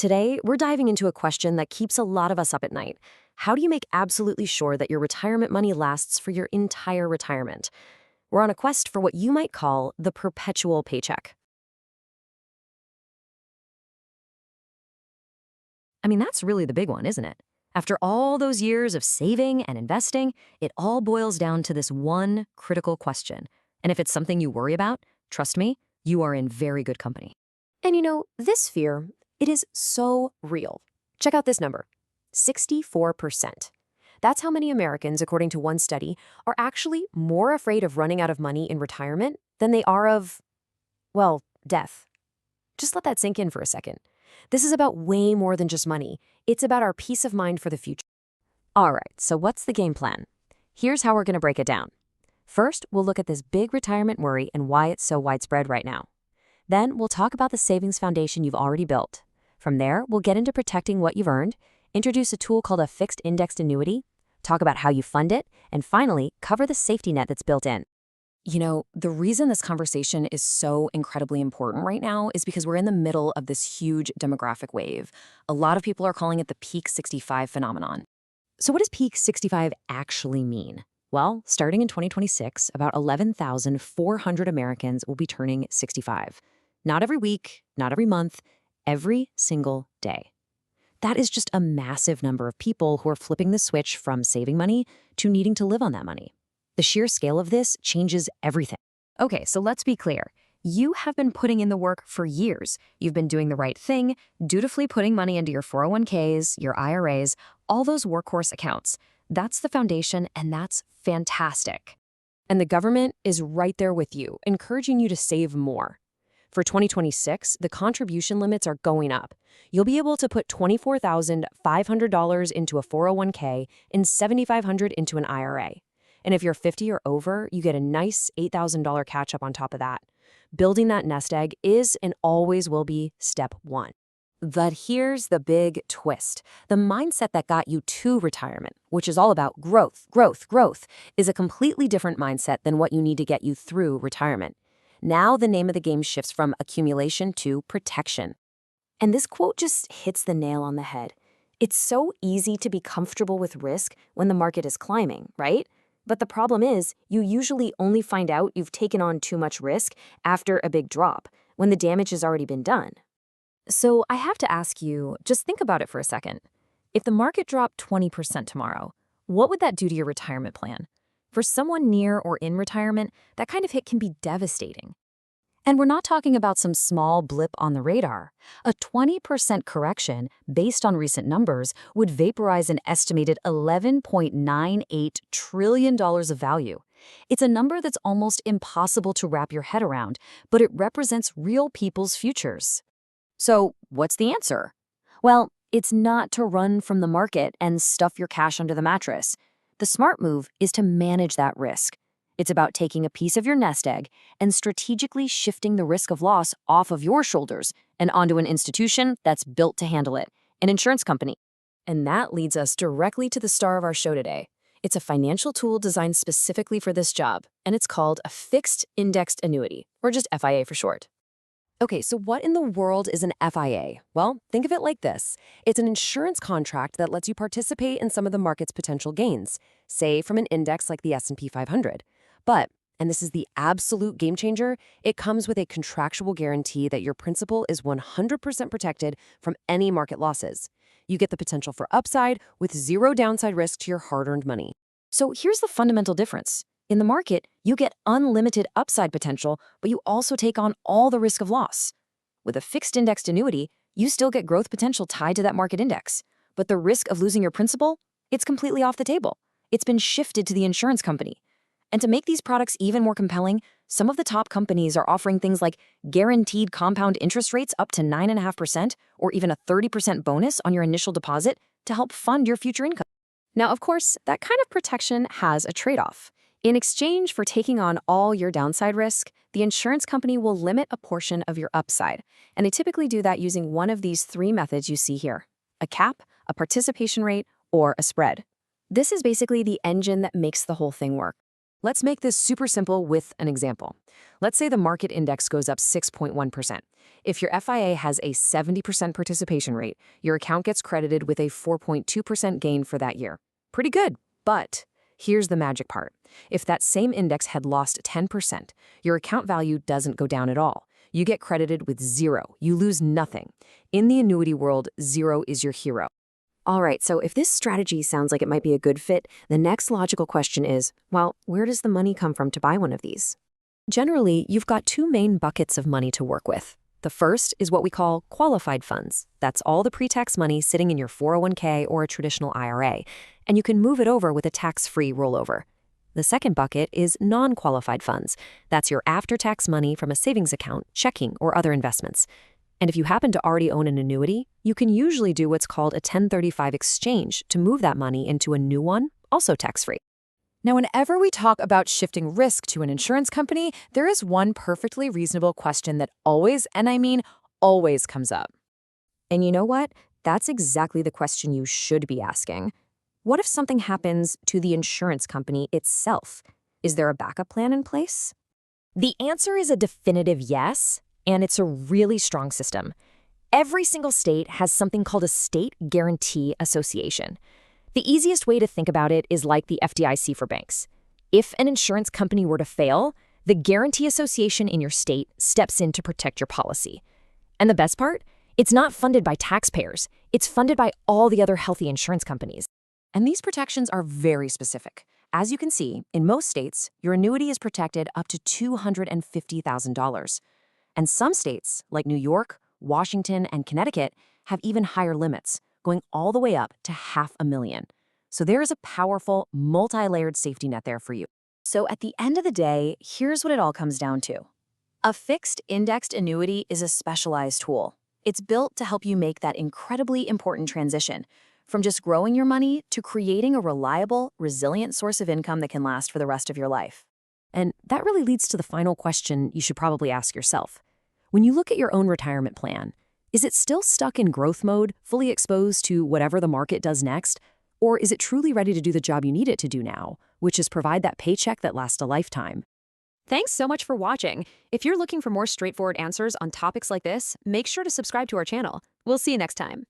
Today, we're diving into a question that keeps a lot of us up at night. How do you make absolutely sure that your retirement money lasts for your entire retirement? We're on a quest for what you might call the perpetual paycheck. I mean, that's really the big one, isn't it? After all those years of saving and investing, it all boils down to this one critical question. And if it's something you worry about, trust me, you are in very good company. And this fear, it is so real. Check out this number, 64%. That's how many Americans, according to one study, are actually more afraid of running out of money in retirement than they are of, well, death. Just let that sink in for a second. This is about way more than just money. It's about our peace of mind for the future. All right, so what's the game plan? Here's how we're going to break it down. First, we'll look at this big retirement worry and why it's so widespread right now. Then, we'll talk about the savings foundation you've already built. From there, we'll get into protecting what you've earned, introduce a tool called a Fixed Indexed Annuity, talk about how you fund it, and finally, cover the safety net that's built in. The reason this conversation is so incredibly important right now is because we're in the middle of this huge demographic wave. A lot of people are calling it the peak 65 phenomenon. So what does peak 65 actually mean? Well, starting in 2026, about 11,400 Americans will be turning 65. Not every week, not every month, every single day. That is just a massive number of people who are flipping the switch from saving money to needing to live on that money. The sheer scale of this changes everything. Okay, so let's be clear. You have been putting in the work for years. You've been doing the right thing, dutifully putting money into your 401ks, your IRAs, all those workhorse accounts. That's the foundation, and that's fantastic. And the government is right there with you, encouraging you to save more. For 2026, the contribution limits are going up. You'll be able to put $24,500 into a 401k and $7,500 into an IRA. And if you're 50 or over, you get a nice $8,000 catch-up on top of that. Building that nest egg is and always will be step one. But here's the big twist. The mindset that got you to retirement, which is all about growth, is a completely different mindset than what you need to get you through retirement. Now the name of the game shifts from accumulation to protection. And this quote just hits the nail on the head. It's so easy to be comfortable with risk when the market is climbing, right? But the problem is, you usually only find out you've taken on too much risk after a big drop, when the damage has already been done. So I have to ask you, just think about it for a second. If the market dropped 20% tomorrow, what would that do to your retirement plan? For someone near or in retirement, that kind of hit can be devastating. And we're not talking about some small blip on the radar. A 20% correction, based on recent numbers, would vaporize an estimated $11.98 trillion of value. It's a number that's almost impossible to wrap your head around, but it represents real people's futures. So, what's the answer? Well, it's not to run from the market and stuff your cash under the mattress. The smart move is to manage that risk. It's about taking a piece of your nest egg and strategically shifting the risk of loss off of your shoulders and onto an institution that's built to handle it, an insurance company. And that leads us directly to the star of our show today. It's a financial tool designed specifically for this job, and it's called a Fixed Indexed Annuity, or just FIA for short. Okay, so what in the world is an FIA? Well, think of it like this. It's an insurance contract that lets you participate in some of the market's potential gains, say from an index like the S&P 500. But, and this is the absolute game changer, it comes with a contractual guarantee that your principal is 100% protected from any market losses. You get the potential for upside with zero downside risk to your hard-earned money. So here's the fundamental difference. In the market, you get unlimited upside potential, but you also take on all the risk of loss. With a fixed indexed annuity, you still get growth potential tied to that market index. But the risk of losing your principal, it's completely off the table. It's been shifted to the insurance company. And to make these products even more compelling, some of the top companies are offering things like guaranteed compound interest rates up to 9.5% or even a 30% bonus on your initial deposit to help fund your future income. Now, of course, that kind of protection has a trade-off. In exchange for taking on all your downside risk, the insurance company will limit a portion of your upside, and they typically do that using one of these three methods you see here: a cap, a participation rate, or a spread. This is basically the engine that makes the whole thing work. Let's make this super simple with an example. Let's say the market index goes up 6.1%. If your FIA has a 70% participation rate, your account gets credited with a 4.2% gain for that year. Pretty good, but here's the magic part. If that same index had lost 10%, your account value doesn't go down at all. You get credited with zero. You lose nothing. In the annuity world, zero is your hero. All right, so if this strategy sounds like it might be a good fit, the next logical question is, well, where does the money come from to buy one of these? Generally, you've got two main buckets of money to work with. The first is what we call qualified funds. That's all the pre-tax money sitting in your 401k or a traditional IRA, and you can move it over with a tax-free rollover. The second bucket is non-qualified funds. That's your after-tax money from a savings account, checking, or other investments. And if you happen to already own an annuity, you can usually do what's called a 1035 exchange to move that money into a new one, also tax-free. Now, whenever we talk about shifting risk to an insurance company, there is one perfectly reasonable question that always, and I mean always, comes up. And you know what? That's exactly the question you should be asking. What if something happens to the insurance company itself? Is there a backup plan in place? The answer is a definitive yes, and it's a really strong system. Every single state has something called a State Guarantee Association. The easiest way to think about it is like the FDIC for banks. If an insurance company were to fail, the Guarantee Association in your state steps in to protect your policy. And the best part? It's not funded by taxpayers. It's funded by all the other healthy insurance companies. And these protections are very specific. As you can see, in most states, your annuity is protected up to $250,000. And some states, like New York, Washington, and Connecticut, have even higher limits, going all the way up to $500,000. So there is a powerful, multi-layered safety net there for you. So at the end of the day, here's what it all comes down to. A fixed indexed annuity is a specialized tool. It's built to help you make that incredibly important transition from just growing your money to creating a reliable, resilient source of income that can last for the rest of your life. And that really leads to the final question you should probably ask yourself. When you look at your own retirement plan, is it still stuck in growth mode, fully exposed to whatever the market does next? Or is it truly ready to do the job you need it to do now, which is provide that paycheck that lasts a lifetime? Thanks so much for watching. If you're looking for more straightforward answers on topics like this, make sure to subscribe to our channel. We'll see you next time.